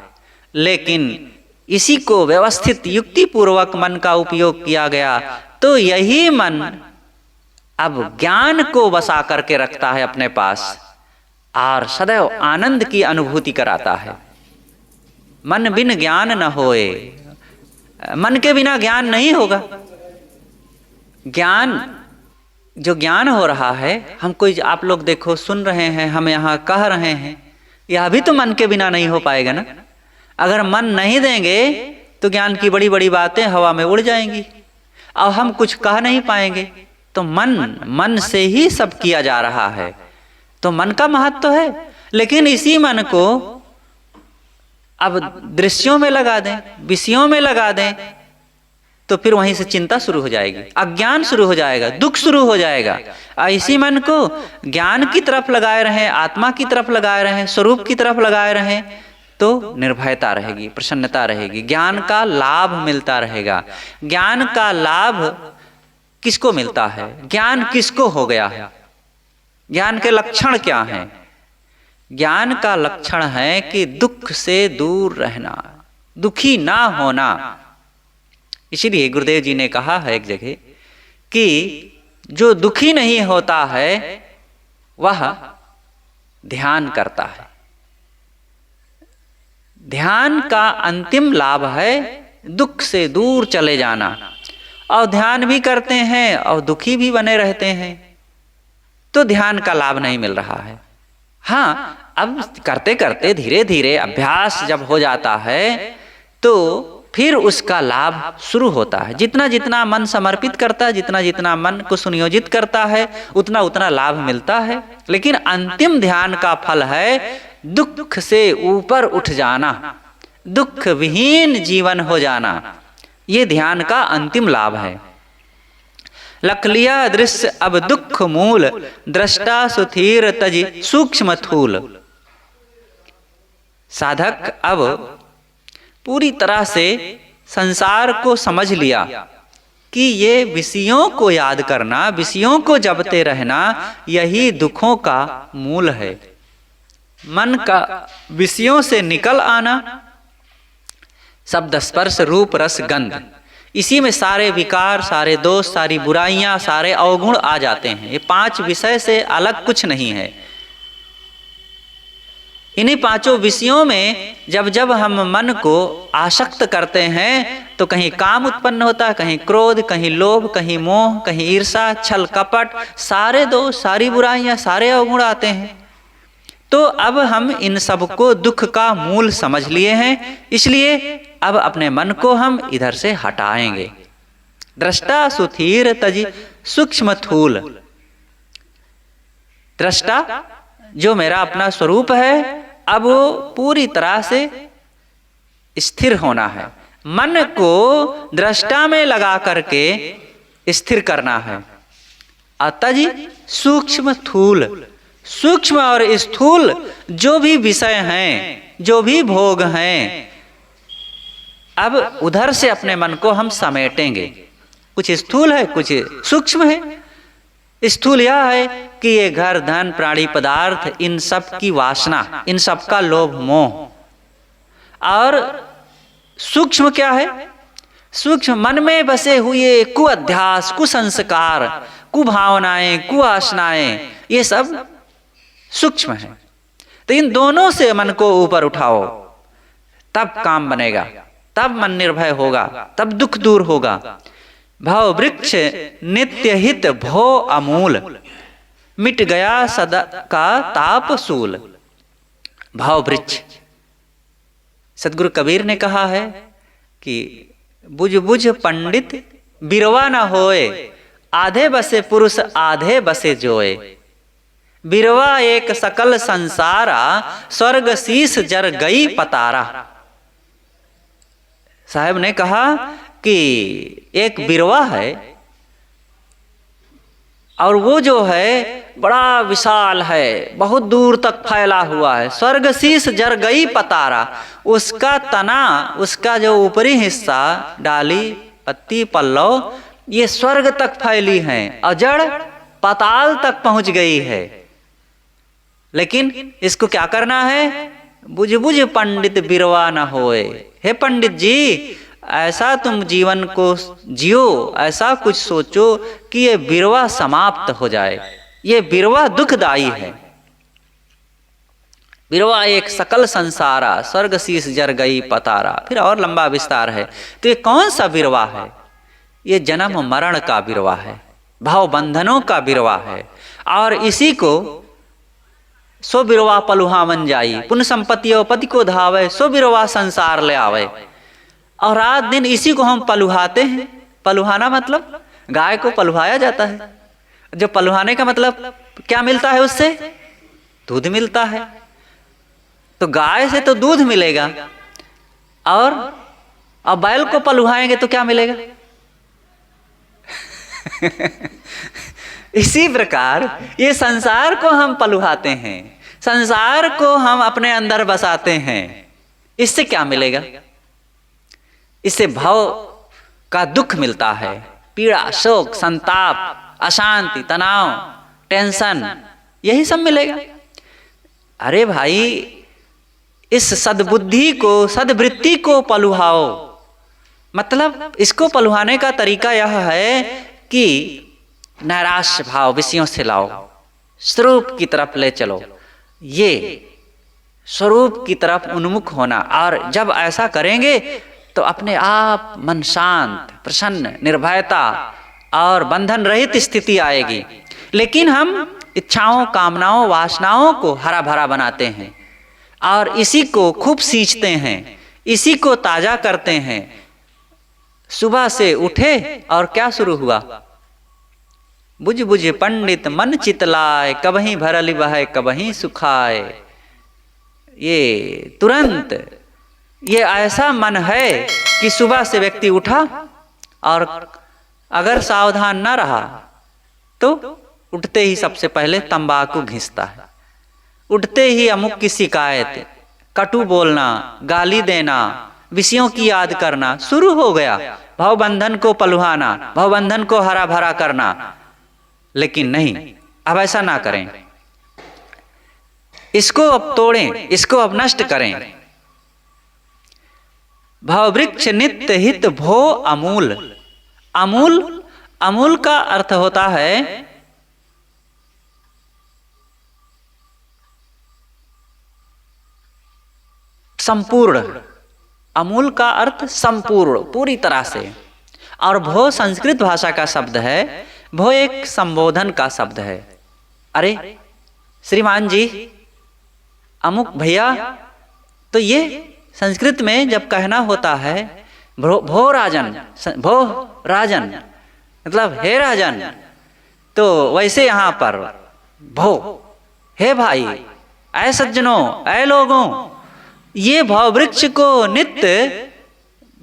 लेकिन इसी को व्यवस्थित युक्ति पूर्वक मन का उपयोग किया गया तो यही मन अब ज्ञान को बसा करके रखता है अपने पास, और सदैव आनंद की अनुभूति कराता है। मन बिन ज्ञान न होए, मन के बिना ज्ञान नहीं होगा। जो ज्ञान हो रहा है, हमको आप लोग देखो सुन रहे हैं, हम यहाँ कह रहे हैं, यह भी तो मन के बिना नहीं हो पाएगा ना। अगर मन नहीं देंगे तो ज्ञान की बड़ी बड़ी बातें हवा में उड़ जाएंगी, और हम कुछ कह नहीं पाएंगे। तो मन से ही सब किया जा रहा है, तो मन का महत्व तो है। लेकिन इसी मन को अब दृश्यों में लगा दें, विषयों में लगा दें, तो फिर वहीं से चिंता शुरू हो जाएगी, अज्ञान शुरू हो जाएगा, दुख शुरू हो जाएगा। इसी मन को ज्ञान की तरफ लगाए रहें, आत्मा की तरफ लगाए रहें, स्वरूप की तरफ लगाए रहें, तो निर्भयता रहेगी, प्रसन्नता रहेगी, ज्ञान का लाभ मिलता रहेगा। ज्ञान का लाभ किसको मिलता है? ज्ञान किसको हो गया है? ज्ञान के लक्षण क्या हैं? ज्ञान का लक्षण है कि दुख से दूर रहना, दुखी ना होना। इसीलिए गुरुदेव जी ने कहा है एक जगह कि जो दुखी नहीं होता है वह ध्यान करता है। ध्यान का अंतिम लाभ है दुख से दूर चले जाना, और ध्यान भी करते हैं और दुखी भी बने रहते हैं, तो ध्यान का लाभ नहीं मिल रहा है। हाँ, अब करते करते धीरे धीरे अभ्यास जब हो जाता है तो फिर उसका लाभ शुरू होता है। जितना जितना मन समर्पित करता है, जितना जितना मन को सुनियोजित करता है, उतना उतना लाभ मिलता है। लेकिन अंतिम ध्यान का फल है दुख से ऊपर उठ जाना, दुख विहीन जीवन हो जाना। ये ध्यान का अंतिम लाभ है। लख लिया दृश्य अब दुख मूल, दृष्टा सुधीर तज सूक्ष्म थूल। साधक अब पूरी तरह से संसार को समझ लिया कि ये विषयों को याद करना, विषयों को जपते रहना, यही दुखों का मूल है। मन का विषयों से निकल आना, शब्द स्पर्श रूप रस गंध, इसी में सारे विकार, सारे दोष, सारी बुराइयां, सारे अवगुण आ जाते हैं। ये 5 विषय से अलग कुछ नहीं है। इन्हीं पांचों विषयों में जब जब हम मन को आसक्त करते हैं तो कहीं काम उत्पन्न होता है, कहीं क्रोध, कहीं लोभ, कहीं मोह, कहीं ईर्षा, छल कपट, सारे दोष, सारी बुराइयां, सारे अवगुण आते हैं। तो अब हम इन सब को दुख का मूल समझ लिए हैं, इसलिए अब अपने मन को हम इधर से हटाएंगे। दृष्टा सुधीर तजी सूक्ष्म थूल। दृष्टा जो मेरा अपना स्वरूप है, अब वो पूरी तरह से स्थिर होना है। मन को दृष्टा में लगा करके स्थिर करना है। अतजी सूक्ष्म थूल, सूक्ष्म और स्थूल जो भी विषय हैं, जो भी भोग हैं, अब उधर से अपने मन को हम समेटेंगे। कुछ स्थूल है, कुछ सूक्ष्म है। स्थूल यह है कि ये घर, धन, प्राणी पदार्थ, इन सब की वासना, इन सब का लोभ मोह। और सूक्ष्म क्या है? सूक्ष्म मन में बसे हुए कुअध्यास, कुसंस्कार, कुभावनाएं, कुवासनाएं, ये सब सूक्ष्म है। तो इन दोनों से मन को ऊपर उठाओ, तब काम बनेगा, तब मन निर्भय होगा, तब दुख दूर होगा। भाव वृक्ष नित्य हित भो अमूल, मिट गया सदा का ताप सूल। भाव वृक्ष, सदगुरु कबीर ने कहा है कि बुझ बुझ पंडित बिरवा न होए, आधे बसे पुरुष आधे बसे जोए। बिरवा एक सकल संसारा, स्वर्ग शीस जर गई पतारा। साहब ने कहा कि एक बिरवा है और वो जो है बड़ा विशाल है, बहुत दूर तक फैला हुआ है। स्वर्ग शीस जर गई पतारा, उसका तना, उसका जो ऊपरी हिस्सा, डाली, पत्ती, पल्लव, ये स्वर्ग तक फैली है और जड़ पाताल तक पहुंच गई है। लेकिन इसको क्या करना है? बुझ बुझ पंडित बिरवा न होए। हे पंडित जी, ऐसा तुम जीवन को जियो, ऐसा कुछ सोचो कि ये बिरवा समाप्त हो जाए। ये बिरवा दुखदाई है। बिरवा एक सकल संसारा, स्वर्ग शीस जर गई पतारा। फिर और लंबा विस्तार है। तो ये कौन सा बिरवा है? ये जन्म मरण का बिरवा है, भाव बंधनों का बिरवा है। और इसी को सो बिरवा पलुहा मन जाई, पुण्य संपत्ति पति को धावे, सो बिरवा संसार ले आवे। और रात दिन इसी को हम पलुहाते हैं। पलुहाना मतलब गाय को पलुहाया जाता है। जो पलुहाने का मतलब क्या मिलता है? उससे दूध मिलता है। तो गाय से तो दूध मिलेगा, और अब बैल को पलुहाएंगे तो क्या मिलेगा? इसी प्रकार ये संसार को हम पलुहाते हैं, संसार को हम अपने अंदर बसाते हैं। इससे क्या मिलेगा? इससे भाव का दुख मिलता है, पीड़ा, शोक, संताप, अशांति, तनाव, टेंशन, यही सब मिलेगा। अरे भाई, इस सद्बुद्धि को, सद्वृत्ति को पलुहाओ। मतलब इसको पलुहाने का तरीका यह है कि नैराश्य भाव विषयों से लाओ, स्वरूप की तरफ ले चलो। ये स्वरूप की तरफ उन्मुख होना। और जब ऐसा करेंगे तो अपने आप मन शांत, प्रसन्न, निर्भयता और बंधन रहित स्थिति आएगी। लेकिन हम इच्छाओं, कामनाओं, वासनाओं को हरा भरा बनाते हैं और इसी को खूब सींचते हैं, इसी को ताजा करते हैं। सुबह से उठे और क्या शुरू हुआ? बुझ बुझ पंडित मन चितलाए, कबहीं भरली बहे कबहीं सुखाए। ये तुरंत, ये ऐसा मन है कि सुबह से व्यक्ति उठा और अगर सावधान न रहा तो उठते ही सबसे पहले तंबाकू घिसता है, उठते ही अमुक की शिकायत, कटु बोलना, गाली देना, विषयों की याद करना शुरू हो गया। भावबंधन को पलुहाना, भावबंधन को हरा भरा करना। लेकिन नहीं, अब ऐसा ना करें। इसको अब तोड़ें, इसको अब नष्ट करें। भाववृक्ष नित्य हित भो अमूल। अमूल, अमूल का अर्थ होता है संपूर्ण, अमूल का अर्थ संपूर्ण, पूरी तरह से। और भो संस्कृत भाषा का शब्द है, भो एक संबोधन का शब्द है। अरे श्रीमान जी, अमुक भैया, तो ये संस्कृत में जब कहना होता है भो राजन, भो राजन मतलब हे राजन, तो वैसे यहाँ पर भो, हे भाई, ऐ सज्जनों, ऐ लोगों, ये भाव वृक्ष को नित्य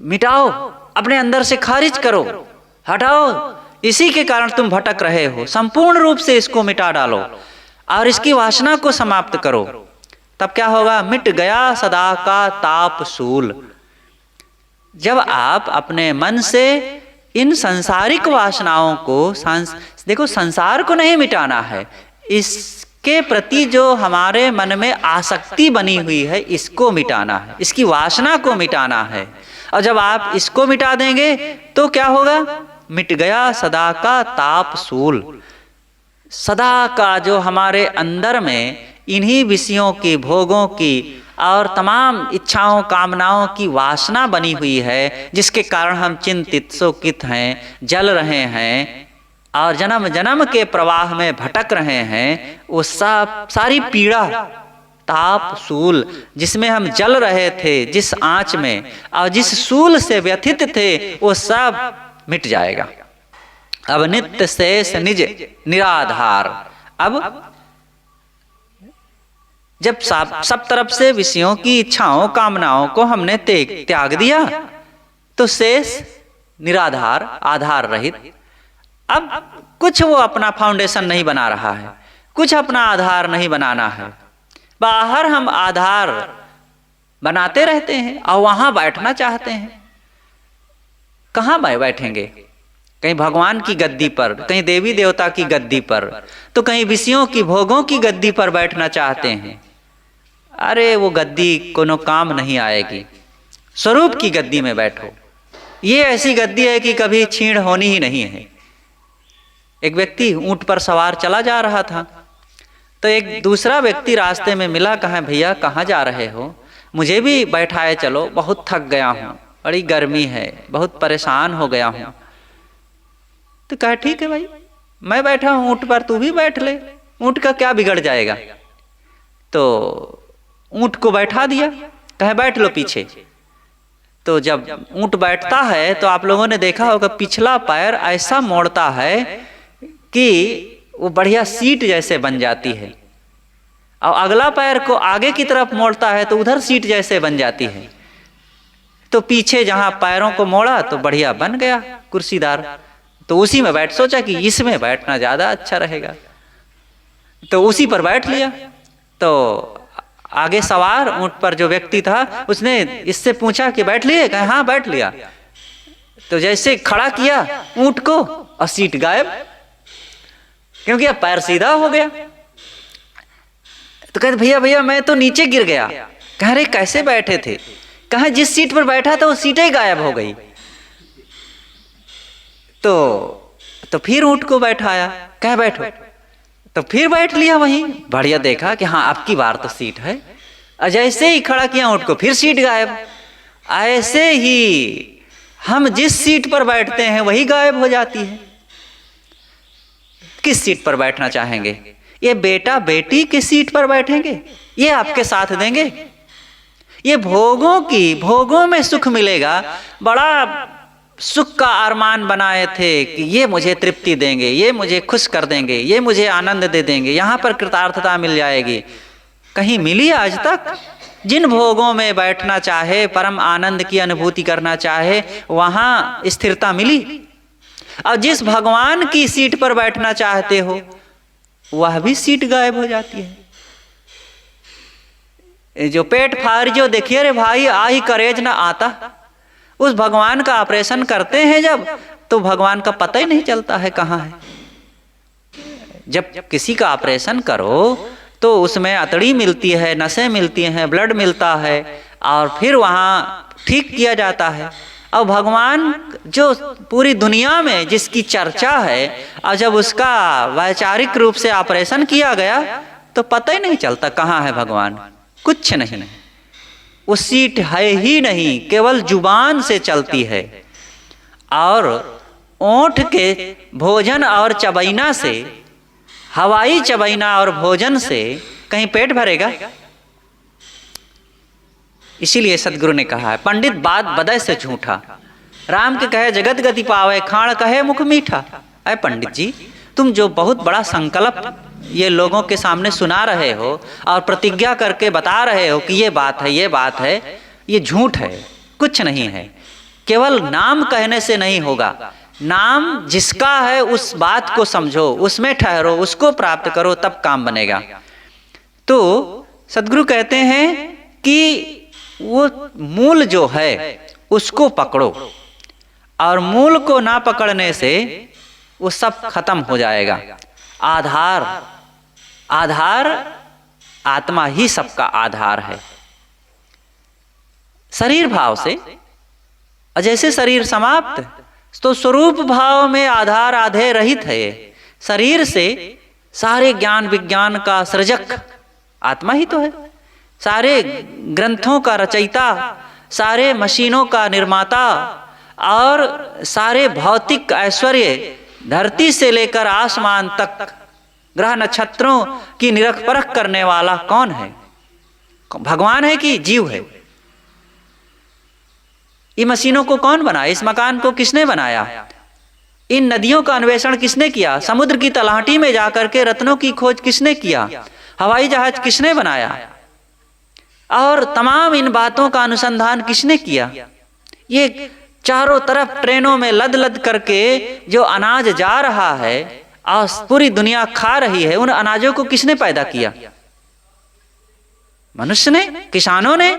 मिटाओ, अपने अंदर से खारिज करो, हटाओ, इसी के कारण तुम भटक रहे हो, संपूर्ण रूप से इसको मिटा डालो और इसकी वासना को समाप्त करो। तब क्या होगा? मिट गया सदा का ताप शूल। जब आप अपने मन से इन सांसारिक वासनाओं को, देखो संसार को नहीं मिटाना है, इसके प्रति जो हमारे मन में आसक्ति बनी हुई है इसको मिटाना है, इसकी वासना को मिटाना है। और जब आप इसको मिटा देंगे तो क्या होगा? मिट गया सदा का ताप शूल। सदा का जो हमारे अंदर में इन्हीं विषयों की, भोगों की और तमाम इच्छाओं कामनाओं की वासना बनी हुई है, जिसके कारण हम चिंतित शोकित हैं, जल रहे हैं और जन्म जन्म के प्रवाह में भटक रहे हैं, वो सब सारी पीड़ा, ताप शूल जिसमें हम जल रहे थे, जिस आंच में और जिस शूल से व्यथित थे, वो सब मिट जाएगा। अब नित्य शेष निज निराधार। अब जब सब तरफ से विषयों की इच्छाओं कामनाओं को हमने त्याग दिया तो शेष निराधार, आधार रहित। अब कुछ वो अपना फाउंडेशन नहीं बना रहा है, कुछ अपना आधार नहीं बनाना है। बाहर हम आधार बनाते रहते हैं और वहां बैठना चाहते हैं। कहाँ बैठेंगे? कहीं भगवान की गद्दी पर, कहीं देवी देवता की गद्दी पर, तो कहीं विषयों की, भोगों की गद्दी पर बैठना चाहते हैं। अरे वो गद्दी कोनो काम नहीं आएगी। स्वरूप की गद्दी में बैठो। ये ऐसी गद्दी है कि कभी छीण होनी ही नहीं है। एक व्यक्ति ऊंट पर सवार चला जा रहा था, तो एक दूसरा व्यक्ति रास्ते में मिला। कहा, भैया कहाँ जा रहे हो? मुझे भी बैठाए चलो, बहुत थक गया हूँ, बड़ी गर्मी है, बहुत परेशान हो गया हूँ। तो कहा ठीक है भाई, मैं बैठा हूँ ऊंट पर, तू भी बैठ ले, ऊंट का क्या बिगड़ जाएगा। तो ऊंट को बैठा दिया, कहे बैठ लो पीछे। तो जब ऊंट बैठता है तो आप लोगों ने देखा होगा पिछला पैर ऐसा मोड़ता है कि वो बढ़िया सीट जैसे बन जाती है, और अगला पैर को आगे की तरफ मोड़ता है तो उधर सीट जैसे बन जाती है। तो पीछे जहां पैरों को मोड़ा तो बढ़िया बन गया कुर्सीदार। तो उसी में बैठ, सोचा कि इसमें बैठना ज्यादा अच्छा रहेगा, तो उसी पर बैठ लिया। तो आगे सवार ऊंट पर जो व्यक्ति था उसने इससे पूछा कि बैठ लिए? कहा हाँ बैठ लिया। तो जैसे खड़ा किया ऊंट को और सीट गायब, क्योंकि अब पैर सीधा हो गया। तो कहते भैया भैया मैं तो नीचे गिर गया। कह रहे कैसे बैठे थे? कहा जिस सीट पर बैठा था वो सीटें ही गायब हो गई। तो फिर ऊंट को बैठाया, कह बैठो, तो फिर बैठ लिया वहीं। बढ़िया देखा कि हाँ अब की बार तो सीट है, और जैसे ही खड़ा किया ऊंट को फिर सीट गायब। ऐसे ही हम जिस सीट पर बैठते हैं वही गायब हो जाती है। किस सीट पर बैठना चाहेंगे? ये बेटा बेटी किस सीट पर बैठेंगे? ये आपके साथ देंगे? ये भोगों में सुख मिलेगा। बड़ा सुख का अरमान बनाए थे कि ये मुझे तृप्ति देंगे, ये मुझे खुश कर देंगे, ये मुझे आनंद दे देंगे, यहाँ पर कृतार्थता मिल जाएगी। कहीं मिली आज तक? जिन भोगों में बैठना चाहे, परम आनंद की अनुभूति करना चाहे, वहाँ स्थिरता मिली। और जिस भगवान की सीट पर बैठना चाहते हो वह भी सीट गायब हो जाती है। जो पेट फाड़ जो देखिए रे भाई आ ही करेज ना आता, उस भगवान का ऑपरेशन करते हैं जब, तो भगवान का पता ही नहीं चलता है कहाँ है। जब किसी का ऑपरेशन करो तो उसमें अतड़ी मिलती है, नसें मिलती हैं, ब्लड मिलता है, और फिर वहाँ ठीक किया जाता है। और भगवान जो पूरी दुनिया में जिसकी चर्चा है, और जब उसका वैचारिक रूप से ऑपरेशन किया गया तो पता ही नहीं चलता कहाँ है भगवान, कुछ नहीं। वो सीट है ही नहीं, केवल जुबान से चलती है। और ओंठ के भोजन और चबैना से, हवाई चबैना और भोजन से कहीं पेट भरेगा? इसीलिए सदगुरु ने कहा है, पंडित बात बदय से झूठा, राम के कहे जगत गति पावे, खाण कहे मुख मीठा। अरे पंडित जी, तुम जो बहुत बड़ा संकल्प ये लोगों के सामने सुना रहे हो और प्रतिज्ञा करके बता रहे हो कि ये बात है, ये बात है, ये झूठ है, कुछ नहीं है। केवल नाम कहने से नहीं होगा। नाम जिसका है उस बात को समझो, उसमें ठहरो, उसको प्राप्त करो, तब काम बनेगा। तो सदगुरु कहते हैं कि वो मूल जो है उसको पकड़ो, और मूल को ना पकड़ने से वो सब खत्म हो जाएगा। आधार, आधार आत्मा ही सबका आधार है। शरीर भाव से, जैसे शरीर समाप्त, तो स्वरूप भाव में आधार आधे रहित है। शरीर से सारे ज्ञान विज्ञान का सृजक आत्मा ही तो है, सारे ग्रंथों का रचयिता, सारे मशीनों का निर्माता, और सारे भौतिक ऐश्वर्य धरती से लेकर आसमान तक ग्रह नक्षत्रों की निरख परख करने वाला कौन है? भगवान है कि जीव है? इन मशीनों को कौन बनाया? इस मकान को किसने बनाया? इन नदियों का अन्वेषण किसने किया? समुद्र की तलहटी में जाकर के रत्नों की खोज किसने किया? हवाई जहाज किसने बनाया? और तमाम इन बातों का अनुसंधान किसने किया? ये चारों तरफ ट्रेनों में लद लद करके जो अनाज जा रहा है और पूरी दुनिया खा रही है, उन अनाजों को किसने पैदा किया? मनुष्य ने, किसानों ने।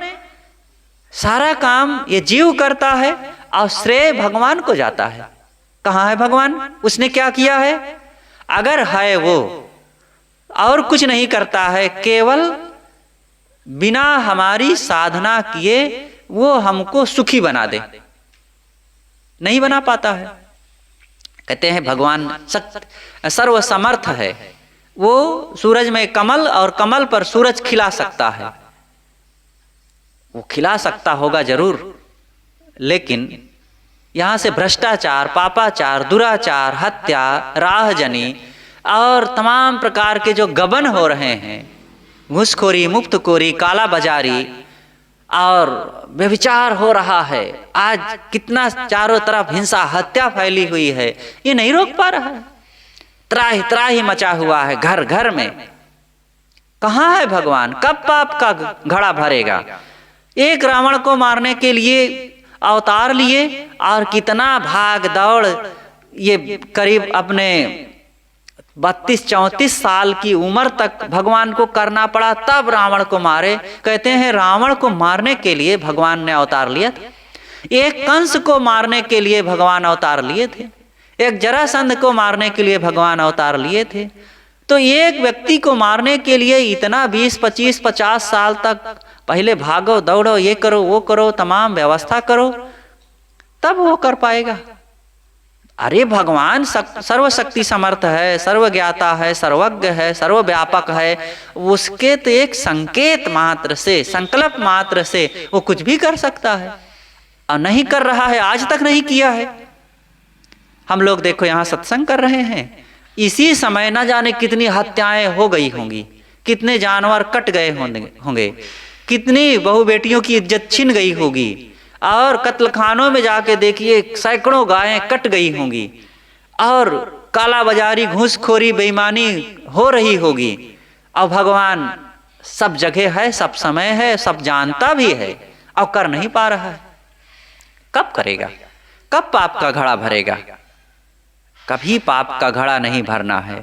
सारा काम ये जीव करता है और श्रेय भगवान को जाता है। कहाँ है भगवान? उसने क्या किया है? अगर है वो और कुछ नहीं करता है, केवल बिना हमारी साधना किए वो हमको सुखी बना दे, नहीं बना पाता है। कहते हैं भगवान सर्व समर्थ है, वो सूरज में कमल और कमल पर सूरज खिला सकता है। वो खिला सकता होगा जरूर, लेकिन यहां से भ्रष्टाचार, पापाचार, दुराचार, हत्या, राहजनी और तमाम प्रकार के जो गबन हो रहे हैं, घूसखोरी, मुफ्तखोरी, काला बाजारी और व्यभिचार हो रहा है, आज कितना चारों तरफ हिंसा, हत्या फैली हुई है, ये नहीं रोक पा रहा है। त्राही त्राही मचा हुआ है घर घर में। कहाँ है भगवान? कब पाप का घड़ा भरेगा? एक रावण को मारने के लिए अवतार लिए और कितना भाग दौड़, ये करीब अपने 32-34 साल की उम्र तक भगवान को करना पड़ा, तब रावण को मारे। कहते हैं रावण को मारने के लिए भगवान ने अवतार लिया था। एक कंस को मारने के लिए भगवान अवतार लिए थे, एक जरासंध को मारने के लिए भगवान अवतार लिए थे। तो एक व्यक्ति को मारने के लिए इतना 20, 25, 50 साल तक पहले भागो दौड़ो, ये करो वो करो, तमाम व्यवस्था करो, तब वो कर पाएगा। अरे भगवान सर्वशक्ति समर्थ है, सर्वज्ञाता है, सर्वज्ञ है, सर्वव्यापक है। उसके तो एक संकेत मात्र से, संकल्प मात्र से वो कुछ भी कर सकता है, और नहीं कर रहा है, आज तक नहीं किया है। हम लोग देखो यहाँ सत्संग कर रहे हैं, इसी समय न जाने कितनी हत्याएं हो गई होंगी, कितने जानवर कट गए होंगे, कितनी बहु बेटियों की इज्जत छिन गई होगी, और कत्लखानों में जाके देखिए सैकड़ों गायें कट गई होंगी, और काला बाजारी, घूसखोरी, बेईमानी हो रही होगी। और भगवान सब जगह है, सब समय है, सब जानता भी है, और कर नहीं पा रहा है। कब करेगा? कब पाप का घड़ा भरेगा? कभी पाप का घड़ा नहीं भरना है।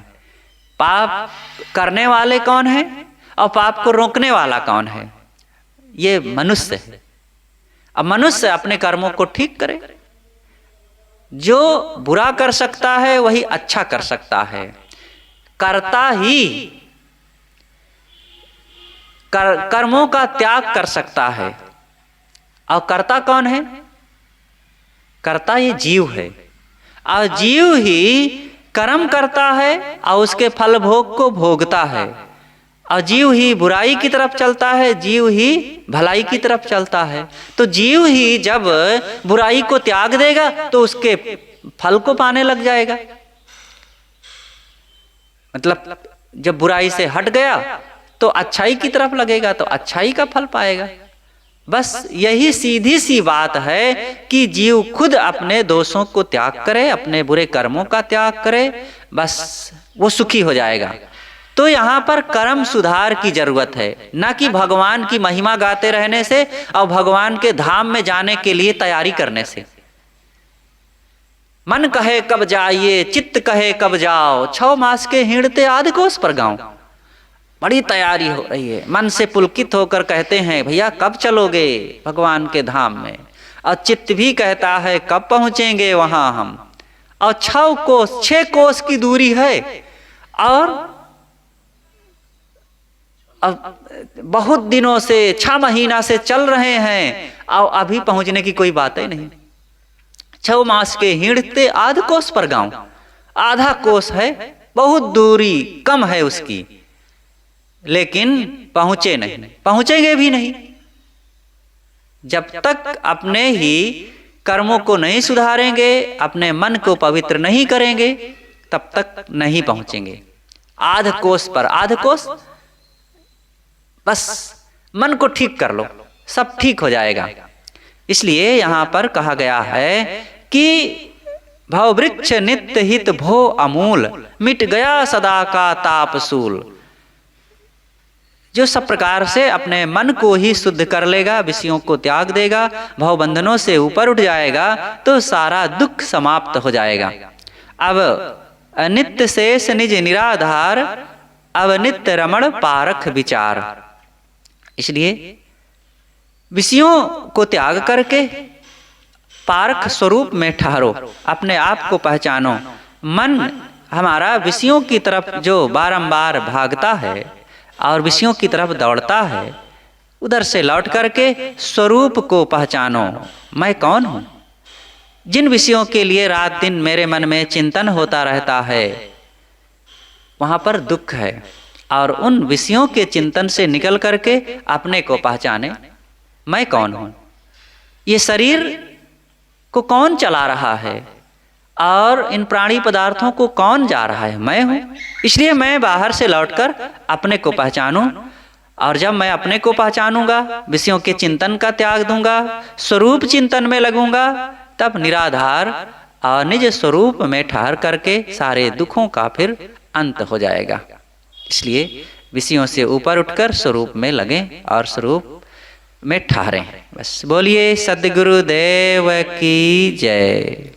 पाप करने वाले कौन है और पाप को रोकने वाला कौन है? ये मनुष्य है। अब मनुष्य अपने कर्मों को ठीक करे। जो बुरा कर सकता है वही अच्छा कर सकता है। कर्ता ही कर्मों का त्याग कर सकता है। और कर्ता कौन है? कर्ता ये जीव है, और जीव ही कर्म करता है और उसके फल भोग को भोगता है। और जीव ही बुराई की तरफ चलता है, जीव ही भलाई की तरफ चलता है। तो जीव ही जब बुराई को त्याग देगा तो उसके फल को पाने लग जाएगा। मतलब जब बुराई से हट गया तो अच्छाई की तरफ लगेगा तो अच्छाई का फल पाएगा। बस यही सीधी सी बात है कि जीव खुद अपने दोषों को त्याग करे, अपने बुरे कर्मों का त्याग करे, बस वो सुखी हो जाएगा। तो यहाँ पर कर्म सुधार की जरूरत है, ना कि भगवान की महिमा गाते रहने से और भगवान के धाम में जाने के लिए तैयारी करने से। मन कहे कब जाइए, चित्त कहे कब जाओ, 6 मास के हिंडते आध कोस पर गाँव। बड़ी तैयारी हो रही है, मन से पुलकित होकर कहते हैं भैया कब चलोगे भगवान के धाम में, और चित्त भी कहता है कब पहुंचेंगे वहां हम। और 6 कोस की दूरी है और अब बहुत दिनों से 6 महीना से चल रहे हैं और अभी पहुंचने की कोई बात ही नहीं। 6 मास के हिंडते आध कोस पर गाँव, आधा कोस है, बहुत दूरी कम है उसकी, लेकिन पहुंचे नहीं, पहुंचेंगे भी नहीं। जब तक अपने ही कर्मों को नहीं सुधारेंगे, अपने मन को पवित्र नहीं करेंगे, तब तक नहीं पहुंचेंगे। आध कोस पर आध कोस, बस मन को ठीक कर लो, सब ठीक हो जाएगा। इसलिए यहां पर कहा गया है कि भव वृक्ष नित्य हित भो अमूल, मिट गया सदा का तापसूल। जो सब प्रकार से अपने मन को ही शुद्ध कर लेगा, विषयों को त्याग देगा, भव बंधनों से ऊपर उठ जाएगा, तो सारा दुख समाप्त हो जाएगा। अब अनित्य शेष निज निराधार, अब नित्य रमण पारख विचार। इसलिए विषयों को त्याग करके पारख स्वरूप में ठहरो, अपने आप को पहचानो। मन हमारा विषयों की तरफ जो बारंबार भागता है और विषयों की तरफ दौड़ता है, उधर से लौट करके स्वरूप को पहचानो, मैं कौन हूं। जिन विषयों के लिए रात दिन मेरे मन में चिंतन होता रहता है, वहां पर दुख है, और उन विषयों के चिंतन से निकल करके अपने को पहचाने, मैं कौन हूं। ये शरीर को कौन चला रहा है और इन प्राणी पदार्थों को कौन जा रहा है, मैं हूं। इसलिए मैं बाहर से लौटकर अपने को पहचानूं, और जब मैं अपने को पहचानूंगा, विषयों के चिंतन का त्याग दूंगा, स्वरूप चिंतन में लगूंगा, तब निराधार और निज स्वरूप में ठहर करके सारे दुखों का फिर अंत हो जाएगा। इसलिए विषयों से ऊपर उठकर स्वरूप में लगें और स्वरूप में ठहरें। बस बोलिए सद्गुरुदेव की जय।